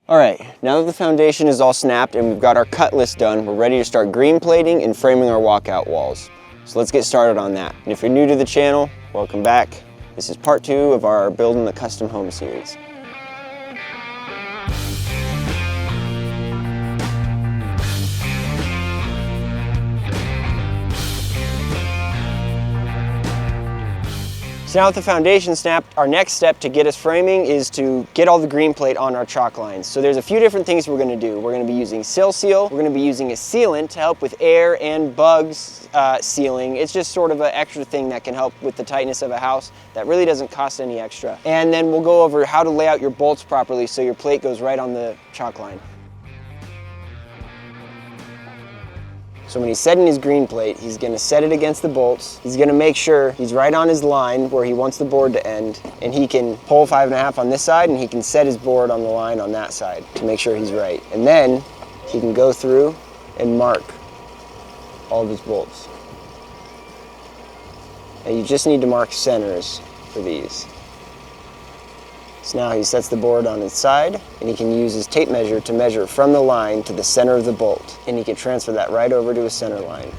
All right, now that the foundation is all snapped and we've got our cut list done, we're ready to start green plating and framing our walkout walls. So let's get started on that. And if you're new to the channel, welcome back. This is part 2 of our Building the Custom Home series. So now with the foundation snapped, our next step to get us framing is to get all the green plate on our chalk lines. So there's a few different things we're going to do. We're going to be using sill seal, we're going to be using a sealant to help with air and bugs sealing. It's just sort of an extra thing that can help with the tightness of a house that really doesn't cost any extra. And then we'll go over how to lay out your bolts properly so your plate goes right on the chalk line. So when he's setting his green plate, he's going to set it against the bolts. He's going to make sure he's right on his line where he wants the board to end. And he can pull 5.5 on this side and he can set his board on the line on that side to make sure he's right. And then he can go through and mark all of his bolts. And you just need to mark centers for these. So now he sets the board on its side and he can use his tape measure to measure from the line to the center of the bolt. And he can transfer that right over to his center line.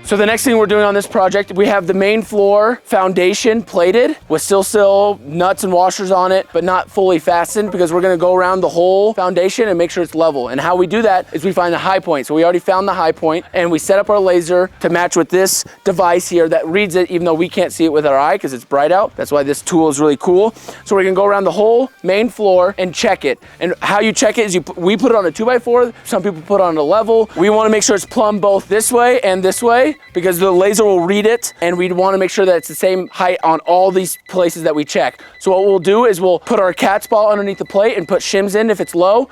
So the next thing we're doing on this project, we have the main floor foundation plated with sill, nuts and washers on it, but not fully fastened because we're gonna go around the whole foundation and make sure it's level. And how we do that is we find the high point. So we already found the high point and we set up our laser to match with this device here that reads it even though we can't see it with our eye because it's bright out. That's why this tool is really cool. So we're gonna go around the whole main floor and check it. And how you check it is we put it on a 2x4, some people put it on a level. We wanna make sure it's plumb both this way and this way, because the laser will read it and we'd want to make sure that it's the same height on all these places that we check. So what we'll do is we'll put our cat's paw underneath the plate and put shims in if it's low.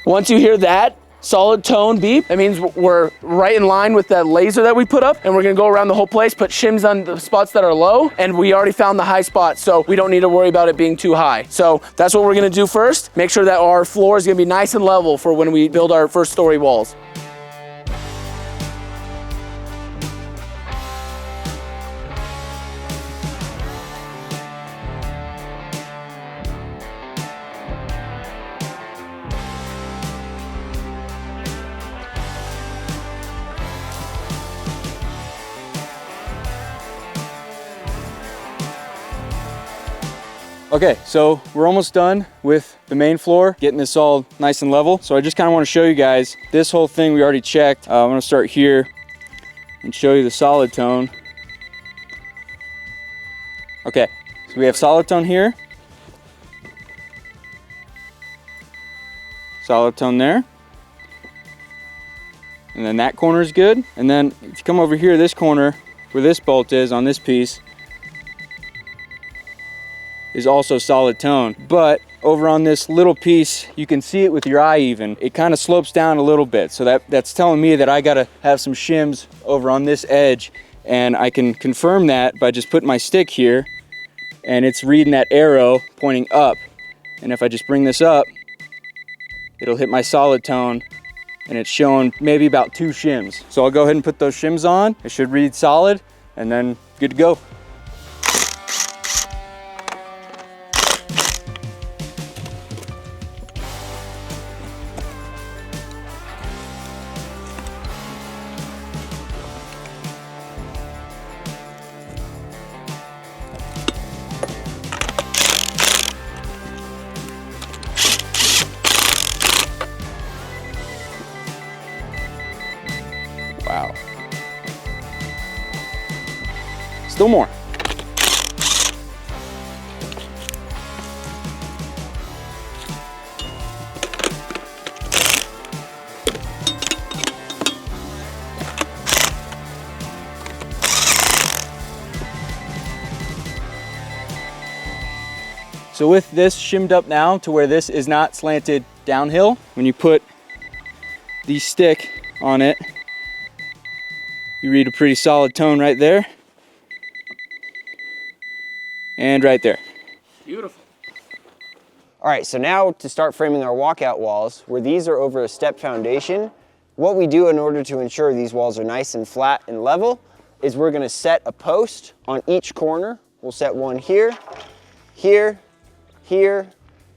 Once you hear that solid tone beep, that means we're right in line with that laser that we put up, and we're gonna go around the whole place, put shims on the spots that are low, and we already found the high spot, so we don't need to worry about it being too high. So that's what we're gonna do first. Make sure that our floor is gonna be nice and level for when we build our first story walls. Okay, so we're almost done with the main floor, getting this all nice and level. So I just kind of want to show you guys this whole thing we already checked. I'm going to start here and show you the solid tone. Okay, so we have solid tone here. Solid tone there. And then that corner is good. And then if you come over here, this corner where this bolt is on this piece, is also solid tone. But over on this little piece, you can see it with your eye even. It kind of slopes down a little bit. So that's telling me that I gotta have some shims over on this edge. And I can confirm that by just putting my stick here and it's reading that arrow pointing up. And if I just bring this up, it'll hit my solid tone and it's showing maybe about 2 shims. So I'll go ahead and put those shims on. It should read solid and then good to go. Wow. Still more. So with this shimmed up now to where this is not slanted downhill, when you put the stick on it, you read a pretty solid tone right there. and right there. Beautiful. All right, so now to start framing our walkout walls, where these are over a step foundation, what we do in order to ensure these walls are nice and flat and level is we're gonna set a post on each corner. We'll set one here, here, here,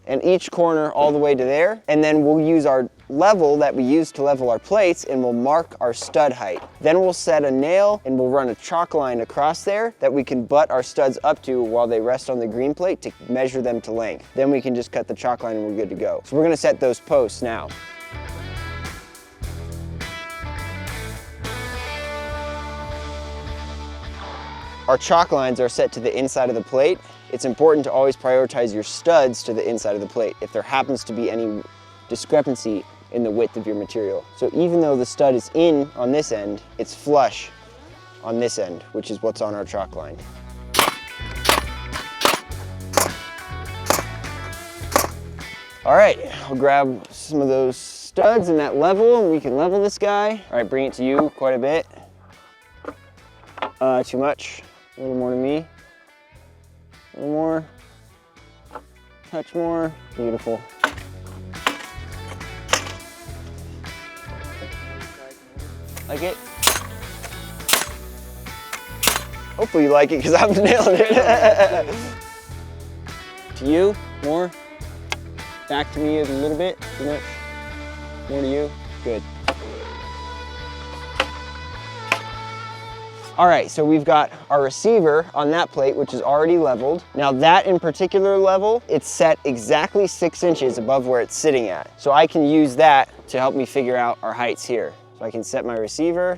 and each corner all the way to there. And then we'll use our level that we use to level our plates and we'll mark our stud height. Then we'll set a nail and we'll run a chalk line across there that we can butt our studs up to while they rest on the green plate to measure them to length. Then we can just cut the chalk line and we're good to go. So we're gonna set those posts now. Our chalk lines are set to the inside of the plate. It's important to always prioritize your studs to the inside of the plate if there happens to be any discrepancy in the width of your material. So even though the stud is in on this end, it's flush on this end, which is what's on our chalk line. All right, I'll grab some of those studs in that level and we can level this guy. All right, bring it to you quite a bit. Too much. A little more to me. A little more. Touch more. Beautiful. Like it? Hopefully you like it because I'm nailing it. To you, more. Back to me a little bit. Too much. More to you. Good. All right, so we've got our receiver on that plate, which is already leveled. Now that in particular level, it's set exactly 6 inches above where it's sitting at. So I can use that to help me figure out our heights here. So I can set my receiver.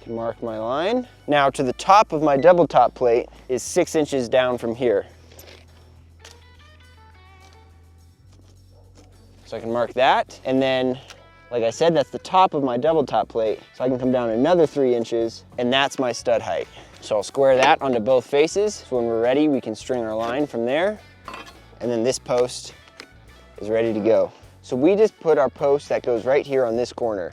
Can mark my line. Now to the top of my double top plate is 6 inches down from here. So I can mark that, and then like I said, that's the top of my double top plate. So I can come down another 3 inches and that's my stud height. So I'll square that onto both faces. So when we're ready, we can string our line from there. And then this post is ready to go. So we just put our post that goes right here on this corner.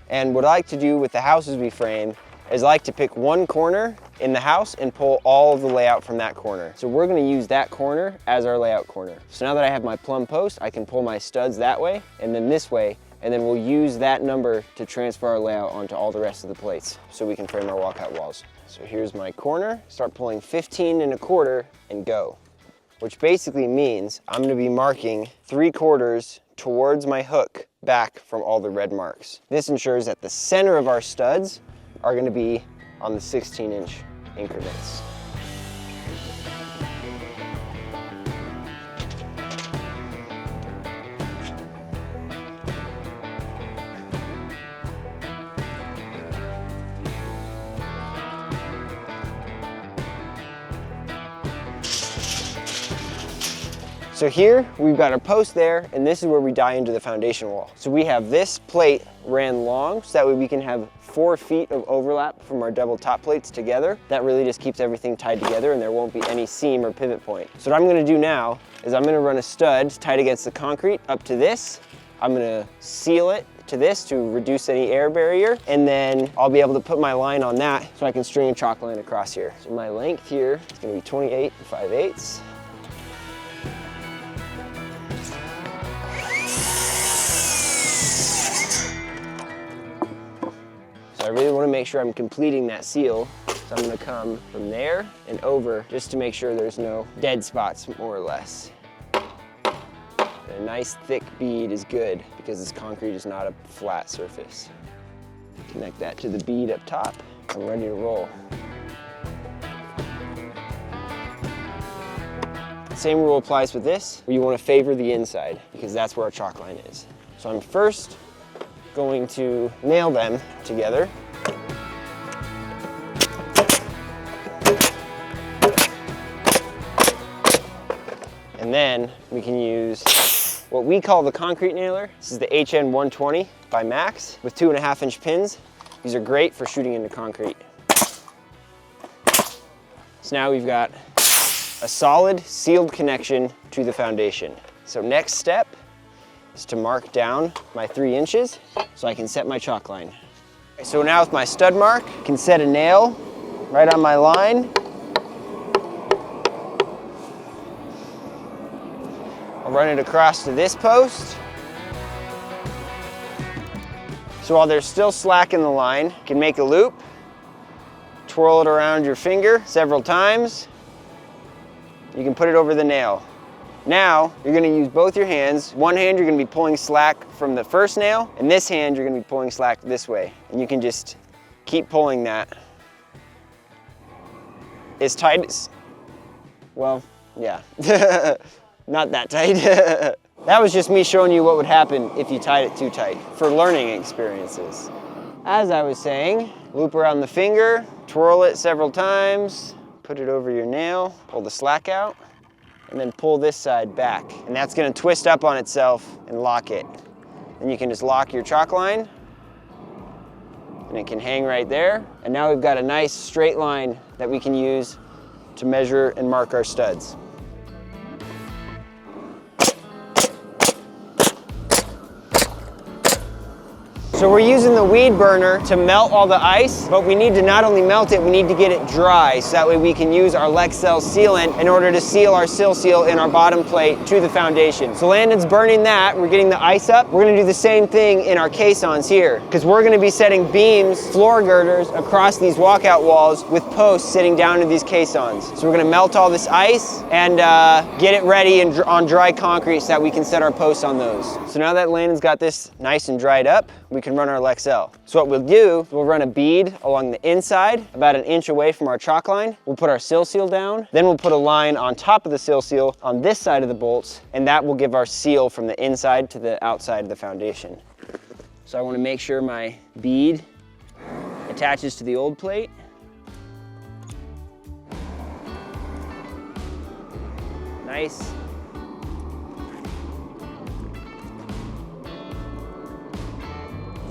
And what I like to do with the houses we frame is I like to pick one corner in the house and pull all of the layout from that corner. So we're gonna use that corner as our layout corner. So now that I have my plumb post, I can pull my studs that way and then this way, and then we'll use that number to transfer our layout onto all the rest of the plates so we can frame our walkout walls. So here's my corner, start pulling 15 1/4 and go. Which basically means I'm gonna be marking 3/4 towards my hook back from all the red marks. This ensures that the center of our studs are gonna be on the 16-inch increments. So here, we've got our post there, and this is where we die into the foundation wall. So we have this plate ran long, so that way we can have 4 feet of overlap from our double top plates together. That really just keeps everything tied together and there won't be any seam or pivot point. So what I'm gonna do now is I'm gonna run a stud tight against the concrete up to this. I'm gonna seal it to this to reduce any air barrier, and then I'll be able to put my line on that so I can string a chalk line across here. So my length here is gonna be 28 5/8. I really want to make sure I'm completing that seal. So I'm going to come from there and over just to make sure there's no dead spots, more or less. And a nice thick bead is good because this concrete is not a flat surface. Connect that to the bead up top. I'm ready to roll. Same rule applies with this, where you want to favor the inside because that's where our chalk line is. So I'm first going to nail them together. And then we can use what we call the concrete nailer. This is the HN 120 by Max with 2.5-inch pins. These are great for shooting into concrete. So now we've got a solid sealed connection to the foundation. So next step is to mark down my 3 inches so I can set my chalk line. So now with my stud mark, I can set a nail right on my line. I'll run it across to this post. So while there's still slack in the line, you can make a loop, twirl it around your finger several times. You can put it over the nail. Now, you're gonna use both your hands. One hand, you're gonna be pulling slack from the first nail, and this hand, you're gonna be pulling slack this way. And you can just keep pulling that. As tight as, well, yeah. Not that tight. That was just me showing you what would happen if you tied it too tight for learning experiences. As I was saying, loop around the finger, twirl it several times, put it over your nail, pull the slack out, and then pull this side back. And that's gonna twist up on itself and lock it. Then you can just lock your chalk line, and it can hang right there. And now we've got a nice straight line that we can use to measure and mark our studs. So we're using the weed burner to melt all the ice, but we need to not only melt it, we need to get it dry, so that way we can use our Lexcel sealant in order to seal our sill seal in our bottom plate to the foundation. So Landon's burning that, we're getting the ice up. We're gonna do the same thing in our caissons here, because we're gonna be setting beams, floor girders across these walkout walls with posts sitting down in these caissons. So we're gonna melt all this ice and get it ready on dry concrete so that we can set our posts on those. So now that Landon's got this nice and dried up, we can run our Lexcel. So what we'll do, we'll run a bead along the inside, about 1 inch away from our chalk line. We'll put our sill seal down, then we'll put a line on top of the sill seal on this side of the bolts, and that will give our seal from the inside to the outside of the foundation. So I want to make sure my bead attaches to the old plate. Nice.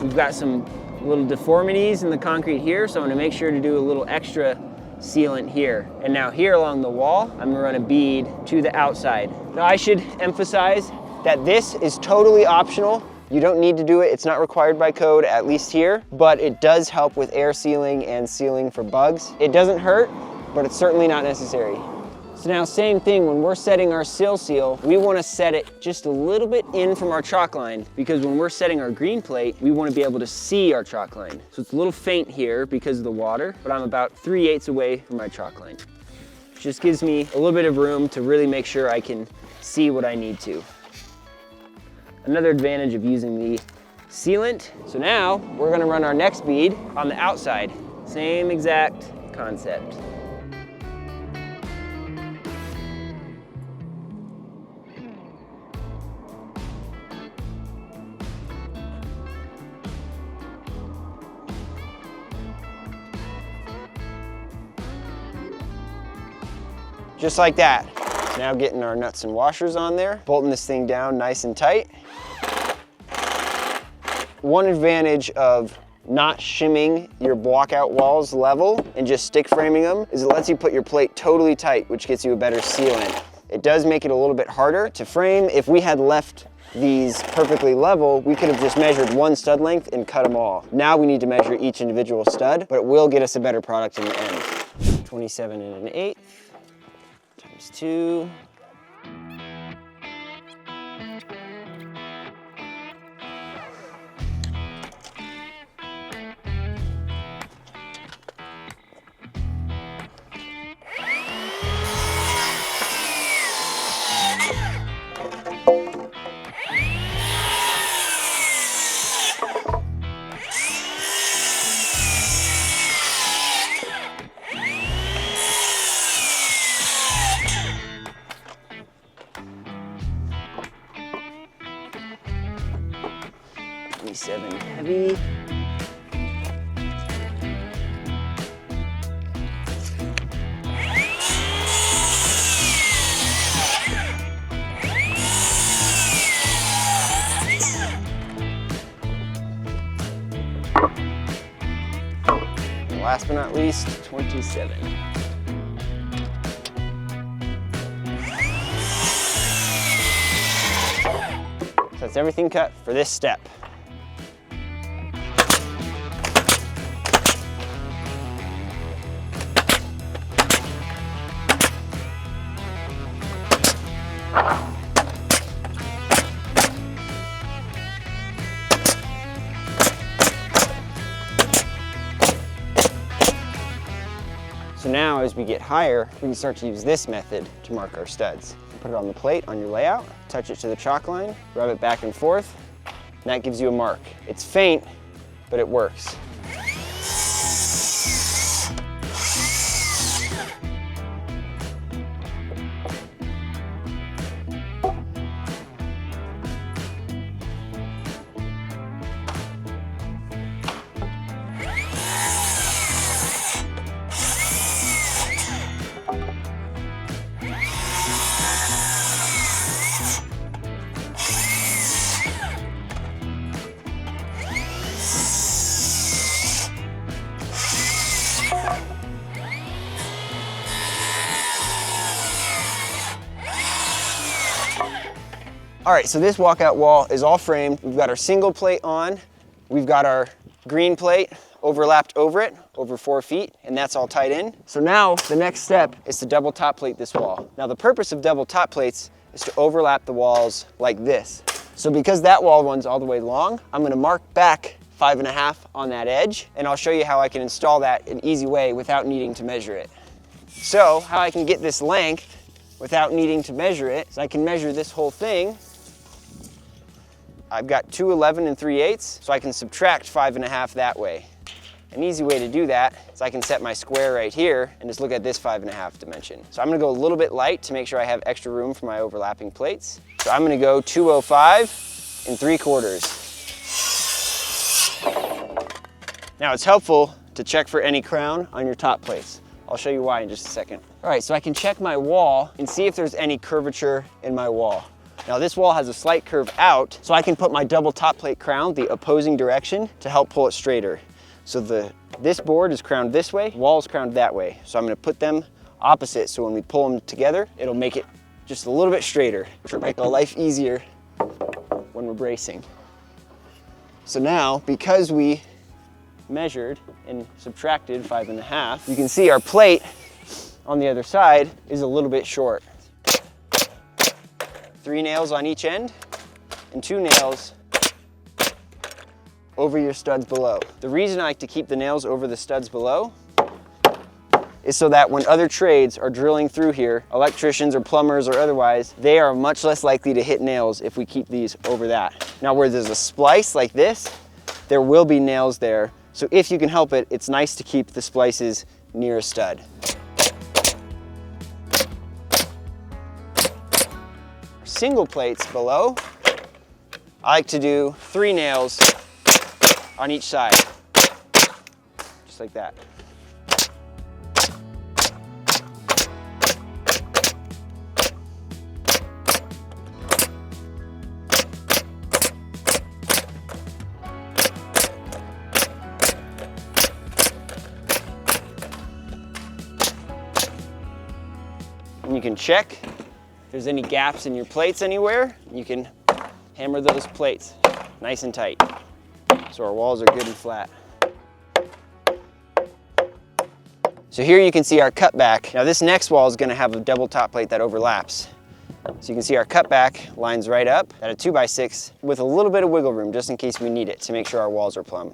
We've got some little deformities in the concrete here, so I'm gonna make sure to do a little extra sealant here. And now here along the wall, I'm gonna run a bead to the outside. Now I should emphasize that this is totally optional. You don't need to do it, it's not required by code, at least here, but it does help with air sealing and sealing for bugs. It doesn't hurt, but it's certainly not necessary. So now same thing, when we're setting our sill seal, we want to set it just a little bit in from our chalk line, because when we're setting our green plate, we want to be able to see our chalk line. So it's a little faint here because of the water, but I'm about 3/8 away from my chalk line. Which just gives me a little bit of room to really make sure I can see what I need to. Another advantage of using the sealant. So now we're going to run our next bead on the outside. Same exact concept. Just like that. Now getting our nuts and washers on there, bolting this thing down nice and tight. One advantage of not shimming your walkout walls level and just stick framing them is it lets you put your plate totally tight, which gets you a better sealant. It does make it a little bit harder to frame. If we had left these perfectly level, we could have just measured one stud length and cut them all. Now we need to measure each individual stud, but it will get us a better product in the end. 27 1/8. Times 2. Heavy. And last but not least, 27. So that's everything cut for this step. So now as we get higher, we can start to use this method to mark our studs. Put it on the plate on your layout, touch it to the chalk line, rub it back and forth, and that gives you a mark. It's faint, but it works. All right, so this walkout wall is all framed. We've got our single plate on. We've got our green plate overlapped over it, over 4 feet, and that's all tied in. So now the next step is to double top plate this wall. Now the purpose of double top plates is to overlap the walls like this. So because that wall runs all the way long, I'm gonna mark back 5.5 on that edge, and I'll show you how I can install that an easy way without needing to measure it. So how I can get this length without needing to measure it is I can measure this whole thing. I've got 2 11 3/8, so I can subtract 5.5 that way. An easy way to do that is I can set my square right here and just look at this 5.5 dimension. So I'm gonna go a little bit light to make sure I have extra room for my overlapping plates. So I'm gonna go 205 3/4. Now it's helpful to check for any crown on your top plates. I'll show you why in just a second. All right, so I can check my wall and see if there's any curvature in my wall. Now this wall has a slight curve out, so I can put my double top plate crown the opposing direction to help pull it straighter. So this board is crowned this way, wall is crowned that way. So I'm gonna put them opposite, so when we pull them together, it'll make it just a little bit straighter, which will make our life easier when we're bracing. So now, because we measured and subtracted 5.5, you can see our plate on the other side is a little bit short. 3 nails on each end and 2 nails over your studs below. The reason I like to keep the nails over the studs below is so that when other trades are drilling through here, electricians or plumbers or otherwise, they are much less likely to hit nails if we keep these over that. Now where there's a splice like this, there will be nails there. So if you can help it, it's nice to keep the splices near a stud. Single plates below, I like to do 3 nails on each side, just like that. And you can check if there's any gaps in your plates anywhere. You can hammer those plates nice and tight so our walls are good and flat. So here you can see our cutback. Now this next wall is going to have a double top plate that overlaps. So you can see our cutback lines right up at a 2x6 with a little bit of wiggle room just in case we need it to make sure our walls are plumb.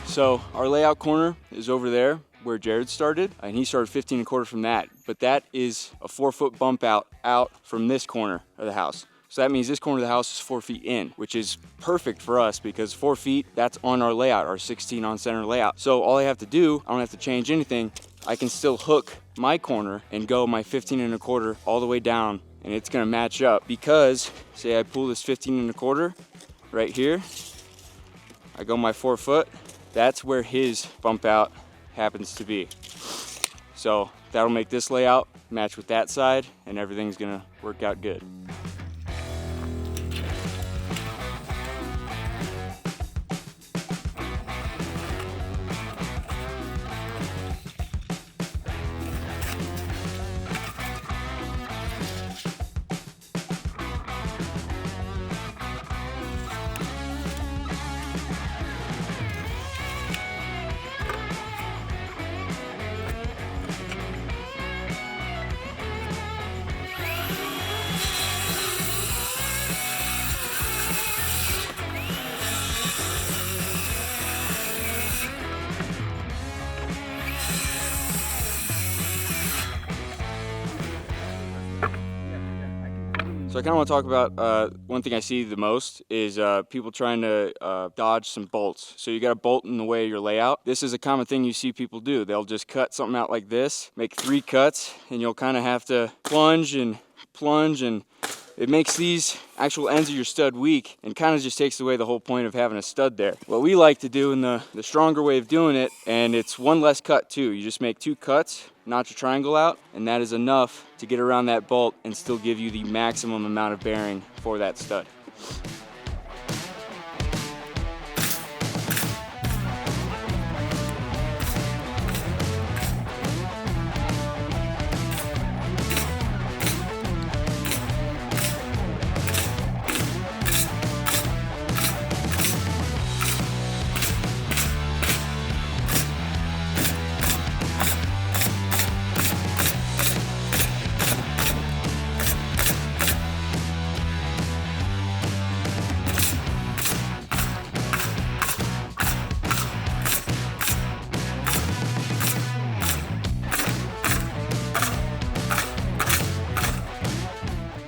So our layout corner is over there where Jared started, and he started 15 1/4 from that. But that is a 4-foot bump out from this corner of the house. So that means this corner of the house is 4 feet in, which is perfect for us because 4 feet, that's on our layout, our 16 on center layout. So all I have to do, I don't have to change anything. I can still hook my corner and go my 15 1/4 all the way down, and it's gonna match up because, say I pull this 15 1/4 right here, I go my 4 foot, that's where his bump out happens to be. So that'll make this layout match with that side, and everything's gonna work out good. So I kind of want to talk about one thing I see the most is people trying to dodge some bolts. So you got a bolt in the way of your layout. This is a common thing you see people do. They'll just cut something out like this, make 3 cuts, and you'll kind of have to plunge, and it makes these actual ends of your stud weak and kind of just takes away the whole point of having a stud there. What we like to do in the stronger way of doing it, and it's one less cut too, you just make 2 cuts, notch a triangle out, and that is enough to get around that bolt and still give you the maximum amount of bearing for that stud.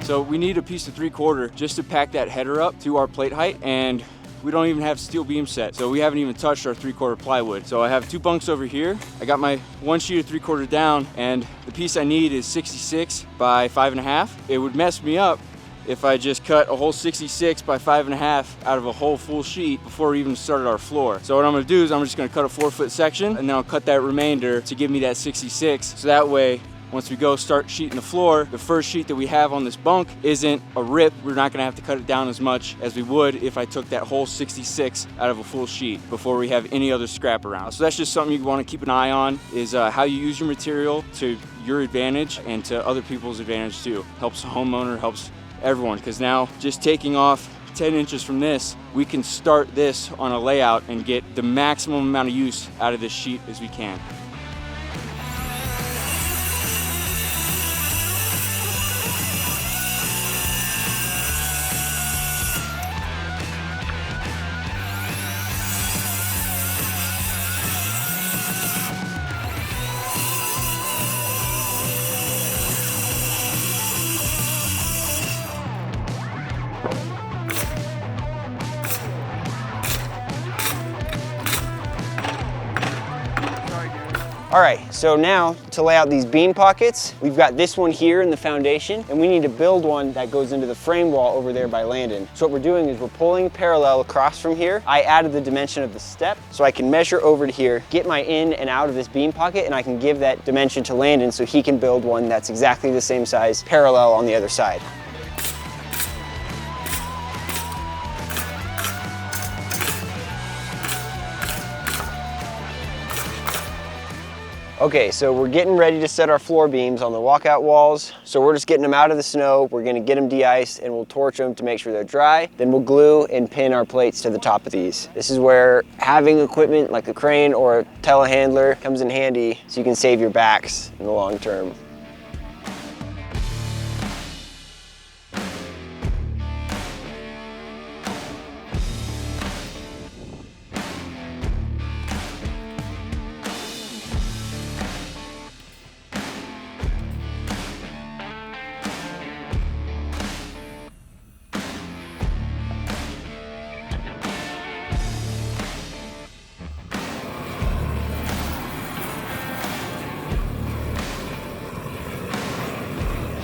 So we need a piece of 3/4 just to pack that header up to our plate height, and we don't even have steel beam set. So we haven't even touched our 3/4 plywood. So I have 2 bunks over here. I got my 1 sheet of 3/4 down, and the piece I need is 66 by 5.5. It would mess me up if I just cut a whole 66 by 5.5 out of a whole full sheet before we even started our floor. So what I'm gonna do is I'm just gonna cut a 4-foot section, and then I'll cut that remainder to give me that 66. So that way, once we go start sheeting the floor, the first sheet that we have on this bunk isn't a rip. We're not gonna have to cut it down as much as we would if I took that whole 66 out of a full sheet before we have any other scrap around. So that's just something you wanna keep an eye on, is how you use your material to your advantage and to other people's advantage too. Helps the homeowner, helps everyone, because now just taking off 10 inches from this, we can start this on a layout and get the maximum amount of use out of this sheet as we can. All right, so now to lay out these beam pockets, we've got this one here in the foundation, and we need to build one that goes into the frame wall over there by Landon. So what we're doing is we're pulling parallel across from here. I added the dimension of the step, so I can measure over to here, get my in and out of this beam pocket, and I can give that dimension to Landon so he can build one that's exactly the same size, parallel on the other side. Okay, so we're getting ready to set our floor beams on the walkout walls. So we're just getting them out of the snow. We're gonna get them de-iced and we'll torch them to make sure they're dry. Then we'll glue and pin our plates to the top of these. This is where having equipment like a crane or a telehandler comes in handy so you can save your backs in the long term.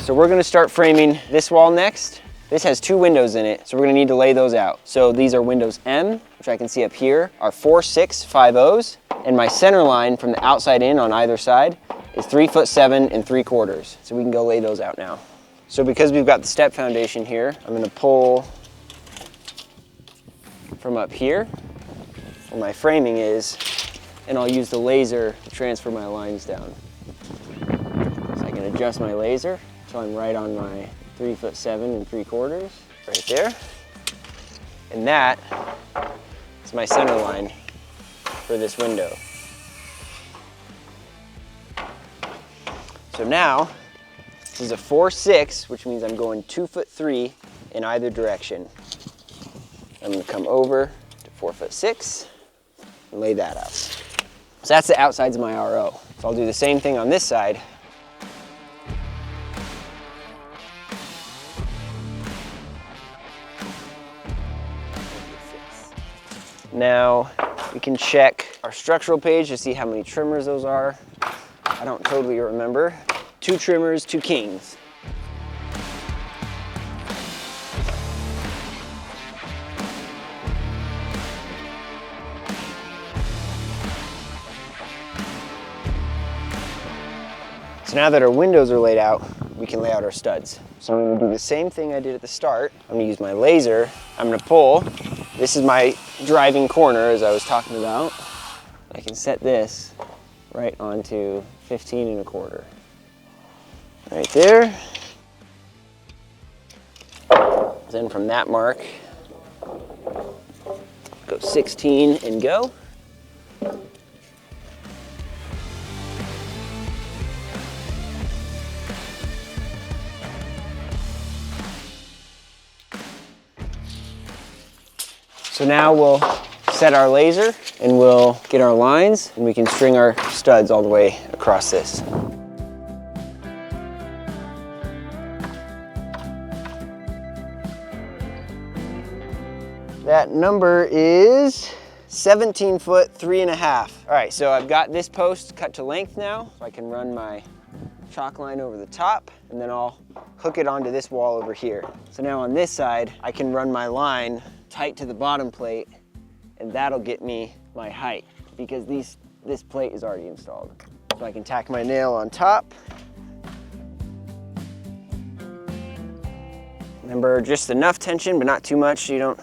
So we're gonna start framing this wall next. This has 2 windows in it, so we're gonna need to lay those out. So these are windows M, which I can see up here, are 4, 6, 5 O's, and my center line from the outside in on either side is 3'7" 3/4. So we can go lay those out now. So because we've got the step foundation here, I'm gonna pull from up here, where my framing is, and I'll use the laser to transfer my lines down. So I can adjust my laser so I'm right on my 3'7" 3/4, right there. And that is my center line for this window. So now, this is a 4'6", which means I'm going 2'3" in either direction. I'm gonna come over to 4'6" and lay that out. So that's the outsides of my RO. So I'll do the same thing on this side. Now we can check our structural page to see how many trimmers those are. I don't totally remember. 2 trimmers, 2 kings. So now that our windows are laid out, we can lay out our studs. So I'm gonna do the same thing I did at the start. I'm gonna use my laser. I'm gonna pull. This is my driving corner, as I was talking about. I can set this right onto 15 1/4. Right there. Then from that mark, go 16 and go. So now we'll set our laser and we'll get our lines and we can string our studs all the way across this. That number is 17 foot 3.5. All right, so I've got this post cut to length now, so I can run my chalk line over the top and then I'll hook it onto this wall over here. So now on this side, I can run my line tight to the bottom plate and that'll get me my height because this plate is already installed. So I can tack my nail on top. Remember, just enough tension, but not too much so you don't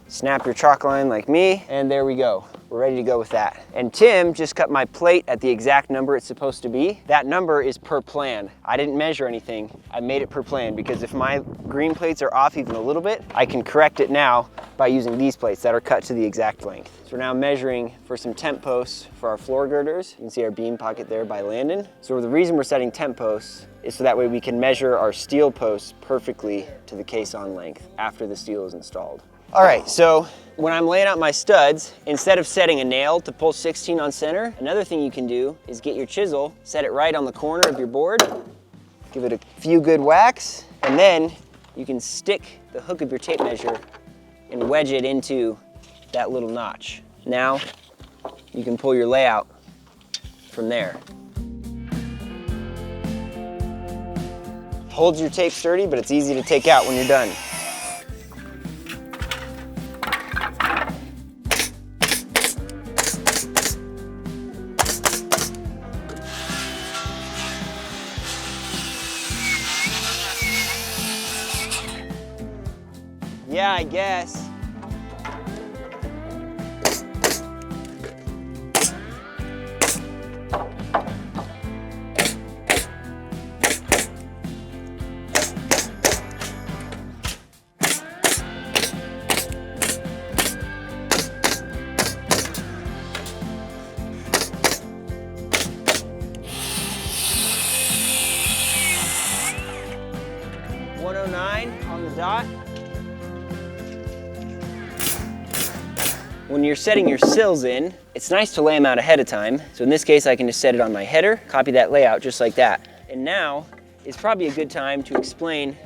snap your chalk line like me. And there we go. We're ready to go with that. And Tim just cut my plate at the exact number it's supposed to be. That number is per plan. I didn't measure anything. I made it per plan because if my green plates are off even a little bit, I can correct it now by using these plates that are cut to the exact length. So we're now measuring for some temp posts for our floor girders. You can see our beam pocket there by Landon. So the reason we're setting temp posts is so that way we can measure our steel posts perfectly to the caisson length after the steel is installed. All right, so when I'm laying out my studs, instead of setting a nail to pull 16 on center, another thing you can do is get your chisel, set it right on the corner of your board, give it a few good whacks, and then you can stick the hook of your tape measure and wedge it into that little notch. Now, you can pull your layout from there. Holds your tape sturdy, but it's easy to take out when you're done. Yeah, I guess. On the dot. When you're setting your sills in, it's nice to lay them out ahead of time. So in this case, I can just set it on my header, copy that layout just like that. And now is probably a good time to explain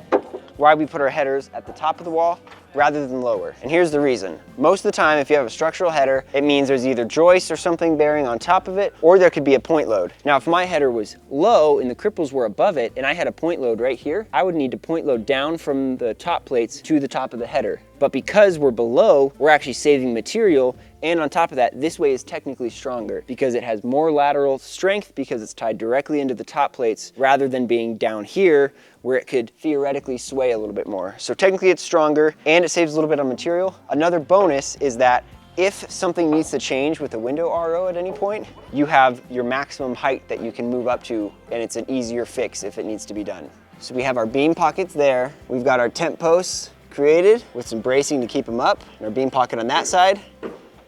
why we put our headers at the top of the wall rather than lower. And here's the reason. Most of the time, if you have a structural header, it means there's either joists or something bearing on top of it, or there could be a point load. Now, if my header was low and the cripples were above it, and I had a point load right here, I would need to point load down from the top plates to the top of the header. But because we're below, we're actually saving material. And on top of that, this way is technically stronger because it has more lateral strength because it's tied directly into the top plates rather than being down here where it could theoretically sway a little bit more. So technically it's stronger and it saves a little bit on material. Another bonus is that if something needs to change with a window RO at any point, you have your maximum height that you can move up to, and it's an easier fix if it needs to be done. So we have our beam pockets there. We've got our tent posts created with some bracing to keep them up, and our beam pocket on that side.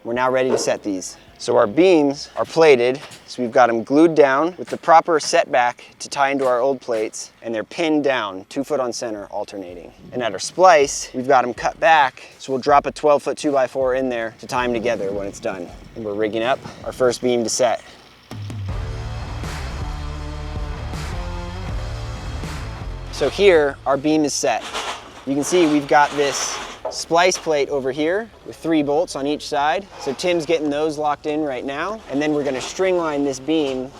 We're now ready to set these. So our beams are plated, so we've got them glued down with the proper setback to tie into our old plates, and they're pinned down, 2 foot on center, alternating. And at our splice, we've got them cut back, so we'll drop a 12-foot 2x4 in there to tie them together when it's done. And we're rigging up our first beam to set. So here, our beam is set. You can see we've got this splice plate over here with 3 bolts on each side. So Tim's getting those locked in right now. And then we're gonna string line this beam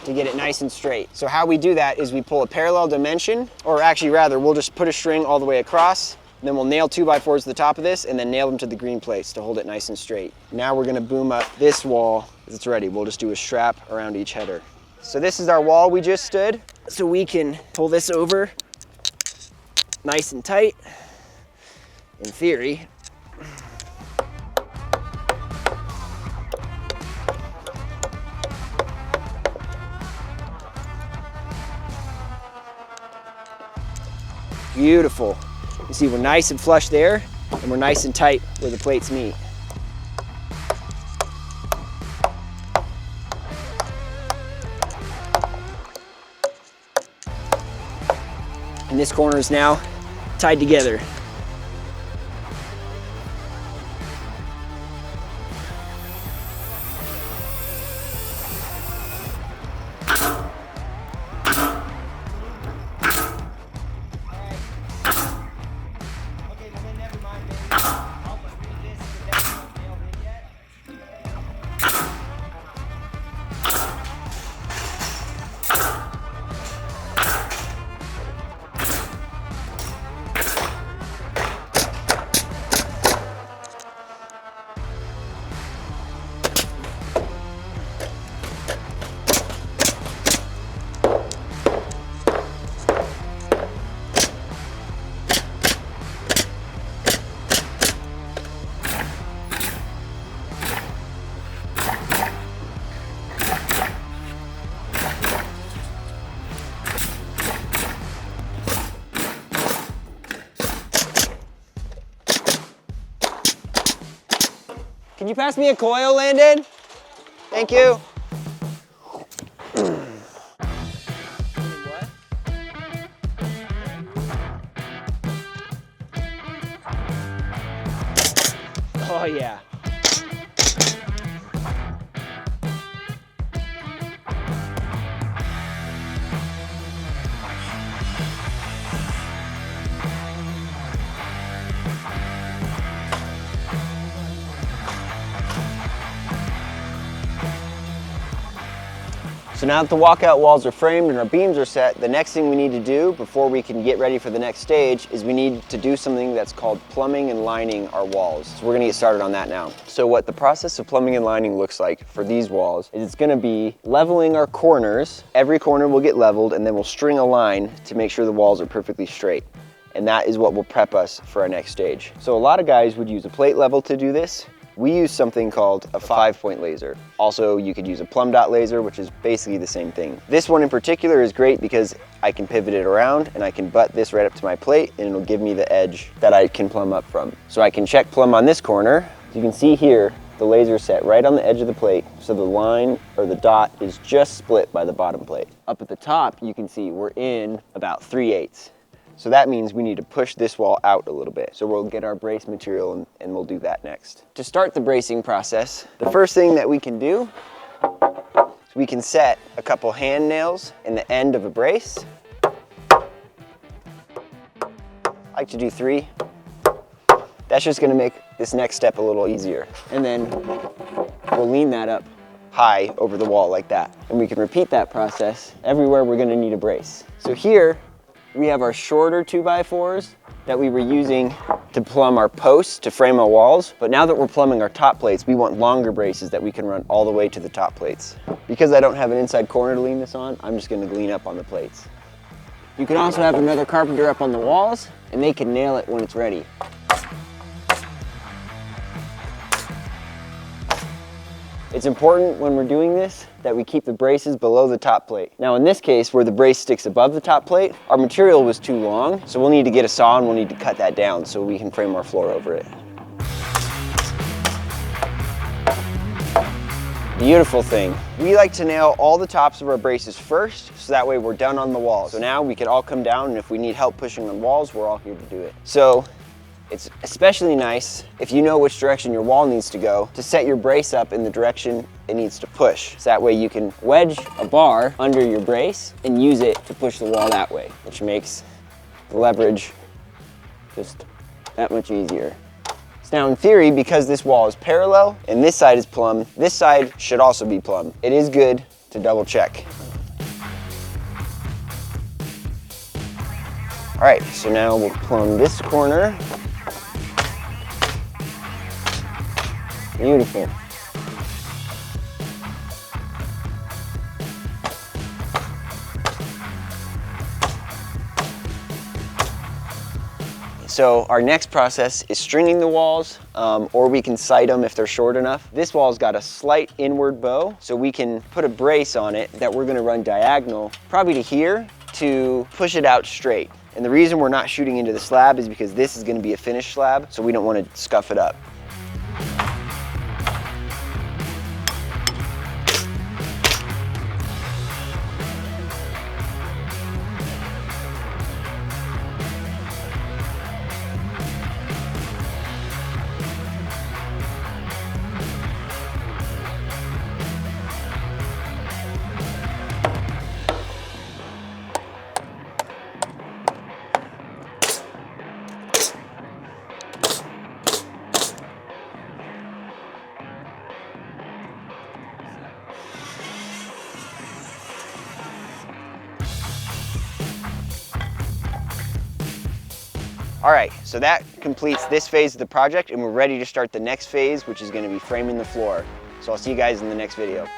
to get it nice and straight. So how we do that is we pull a parallel dimension, or actually rather, we'll just put a string all the way across, and then we'll nail 2x4s to the top of this and then nail them to the green plates to hold it nice and straight. Now we're gonna boom up this wall as it's ready. We'll just do a strap around each header. So this is our wall we just stood. So we can pull this over nice and tight. In theory, beautiful. You see we're nice and flush there, and we're nice and tight where the plates meet. And this corner is now tied together. Can you pass me a coil, Landon? Thank you. Oh yeah. So now that the walkout walls are framed and our beams are set, the next thing we need to do before we can get ready for the next stage is we need to do something that's called plumbing and lining our walls. So we're gonna get started on that now. So what the process of plumbing and lining looks like for these walls is it's gonna be leveling our corners. Every corner will get leveled, and then we'll string a line to make sure the walls are perfectly straight. And that is what will prep us for our next stage. So a lot of guys would use a plate level to do this. We use something called a 5-point laser. Also, you could use a plumb dot laser, which is basically the same thing. This one in particular is great because I can pivot it around and I can butt this right up to my plate and it'll give me the edge that I can plumb up from. So I can check plumb on this corner. You can see here, the laser set right on the edge of the plate, so the line or the dot is just split by the bottom plate. Up at the top, you can see we're in about 3/8. So that means we need to push this wall out a little bit. So we'll get our brace material and we'll do that next. To start the bracing process, the first thing that we can do is we can set a couple hand nails in the end of a brace. I like to do 3. That's just gonna make this next step a little easier. And then we'll lean that up high over the wall like that. And we can repeat that process everywhere we're gonna need a brace. So here, we have our shorter 2x4s that we were using to plumb our posts to frame our walls. But now that we're plumbing our top plates, we want longer braces that we can run all the way to the top plates. Because I don't have an inside corner to lean this on, I'm just gonna lean up on the plates. You can also have another carpenter up on the walls, and they can nail it when it's ready. It's important when we're doing this that we keep the braces below the top plate. Now in this case, where the brace sticks above the top plate, our material was too long, so we'll need to get a saw and we'll need to cut that down so we can frame our floor over it. Beautiful thing. We like to nail all the tops of our braces first, so that way we're done on the walls. So now we can all come down, and if we need help pushing on walls, we're all here to do it. So it's especially nice if you know which direction your wall needs to go to set your brace up in the direction it needs to push. So that way you can wedge a bar under your brace and use it to push the wall that way, which makes the leverage just that much easier. So now in theory, because this wall is parallel and this side is plumb, this side should also be plumb. It is good to double check. All right, so now we'll plumb this corner. Beautiful. So our next process is stringing the walls, or we can sight them if they're short enough. This wall's got a slight inward bow, so we can put a brace on it that we're gonna run diagonal, probably to here, to push it out straight. And the reason we're not shooting into the slab is because this is gonna be a finished slab, so we don't wanna scuff it up. All right, so that completes this phase of the project, and we're ready to start the next phase, which is gonna be framing the floor. So I'll see you guys in the next video.